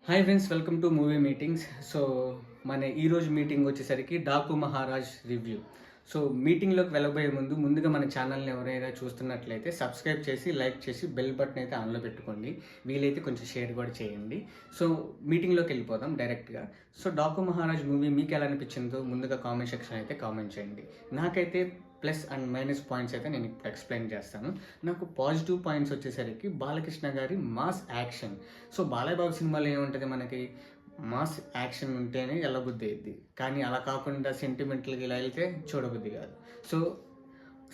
Hi friends, welcome to movie meetings. So మన ఈరోజు meeting వచ్చేసరికి డాకు మహారాజ్ రివ్యూ. సో మీటింగ్లోకి వెళ్ళబోయే ముందుగా మన ఛానల్ని ఎవరైనా చూస్తున్నట్లయితే సబ్స్క్రైబ్ చేసి లైక్ చేసి బెల్ బటన్ అయితే ఆన్లో పెట్టుకోండి. వీలైతే కొంచెం షేర్ కూడా చేయండి. సో మీటింగ్లోకి వెళ్ళిపోదాం డైరెక్ట్గా. సో డాకు మహారాజ్ మూవీ మీకు ఎలా అనిపించిందో ముందుగా కామెంట్ సెక్షన్ అయితే కామెంట్ చేయండి. నాకైతే ప్లస్ అండ్ మైనస్ పాయింట్స్ అయితే నేను ఇప్పుడు ఎక్స్ప్లెయిన్ చేస్తాను. నాకు పాజిటివ్ పాయింట్స్ వచ్చేసరికి బాలకృష్ణ గారి mass action. So Balayya Babu సినిమాలో ఏముంటుంది, మనకి మాస్ యాక్షన్ ఉంటేనే వెళ్ళబుద్ధి అయ్యిద్ది, కానీ అలా కాకుండా సెంటిమెంటల్గా ఇలా వెళ్తే చూడబుద్ధి కాదు. సో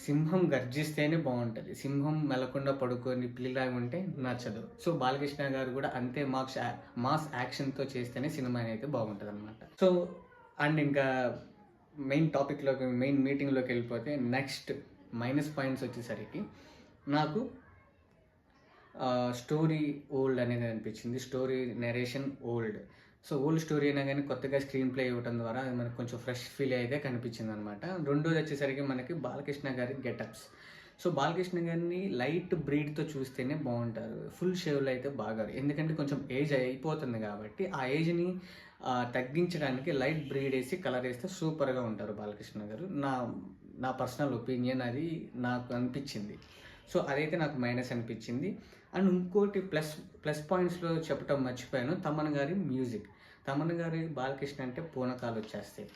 సింహం గర్జిస్తేనే బాగుంటుంది, సింహం మెలకుండా పడుకొని పిల్లిలాగా ఉంటే నచ్చదు. సో బాలకృష్ణ గారు కూడా అంతే మాస్ యాక్షన్తో చేస్తేనే సినిమా అయితే బాగుంటుంది అనమాట. సో అండ్ ఇంకా మెయిన్ మీటింగ్లోకి వెళ్ళిపోతే నెక్స్ట్ మైనస్ పాయింట్స్ వచ్చేసరికి నాకు స్టోరీ ఓల్డ్ అనేది అనిపించింది. Story narration old. So old story అయినా కానీ కొత్తగా స్క్రీన్ ప్లే ఇవ్వడం ద్వారా అది మనకు కొంచెం ఫ్రెష్ ఫీల్ అయితే కనిపించింది అనమాట. రెండోది వచ్చేసరికి మనకి బాలకృష్ణ గారి గెటప్స్. సో బాలకృష్ణ గారిని లైట్ బ్రీడ్తో చూస్తేనే బాగుంటారు, ఫుల్ షేవ్లో అయితే బాగా, ఎందుకంటే కొంచెం ఏజ్ అయిపోతుంది కాబట్టి ఆ ఏజ్ని తగ్గించడానికి లైట్ బ్రీడ్ వేసి కలర్ వేస్తే సూపర్గా ఉంటారు బాలకృష్ణ గారు. నా పర్సనల్ ఒపీనియన్, అది నాకు అనిపించింది. సో అదైతే నాకు మైనస్ అనిపించింది. అండ్ ఇంకోటి ప్లస్ పాయింట్స్లో చెప్పటం మర్చిపోయాను, తమన్ గారి మ్యూజిక్. తమన్ గారి బాలకృష్ణ అంటే పూనకాలు వచ్చేస్తాయి.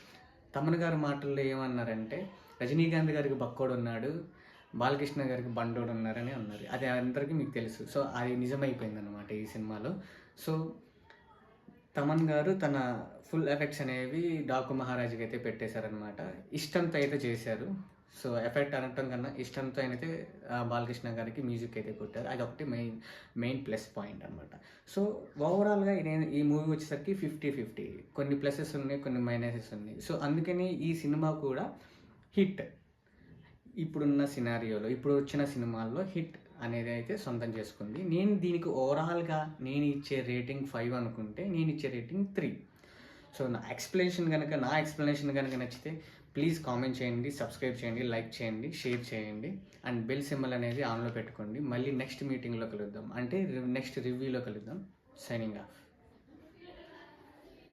తమన్ గారి మాటల్లో ఏమన్నారంటే, రజనీకాంత్ గారికి బక్కోడు ఉన్నాడు, బాలకృష్ణ గారికి బండోడు ఉన్నారని అన్నారు. అది అందరికీ మీకు తెలుసు. సో అది నిజమైపోయింది అనమాట ఈ సినిమాలో. సో తమన్ గారు తన ఫుల్ ఎఫెక్ట్స్ అనేవి డాకు మహారాజుకి అయితే పెట్టేశారనమాట. ఇష్టంతో అయితే చేశారు. సో ఎఫెక్ట్ అనటం కన్నా ఇష్టంతో అయితే బాలకృష్ణ గారికి మ్యూజిక్ అయితే కొట్టారు. అది ఒకటి మెయిన్ ప్లస్ పాయింట్ అనమాట. సో ఓవరాల్గా నేను ఈ మూవీ వచ్చేసరికి 50-50, కొన్ని ప్లసెస్ ఉన్నాయి, కొన్ని మైనసెస్ ఉన్నాయి. సో అందుకని ఈ సినిమా కూడా హిట్, ఇప్పుడున్న సినారియోలో ఇప్పుడు వచ్చిన సినిమాల్లో హిట్ అనేది అయితే సొంతం చేసుకుంది. నేను దీనికి ఓవరాల్గా నేను ఇచ్చే రేటింగ్ 5 అనుకుంటే నేను ఇచ్చే రేటింగ్ 3. సో నా ఎక్స్ప్లెనేషన్ కనుక నచ్చితే ప్లీజ్ కామెంట్ చేయండి, సబ్స్క్రైబ్ చేయండి, లైక్ చేయండి, షేర్ చేయండి అండ్ బెల్ సింబల్ అనేది ఆన్లో పెట్టుకోండి. మళ్ళీ నెక్స్ట్ మీటింగ్లో కలుద్దాం, అంటే నెక్స్ట్ రివ్యూలో కలుద్దాం. Signing off.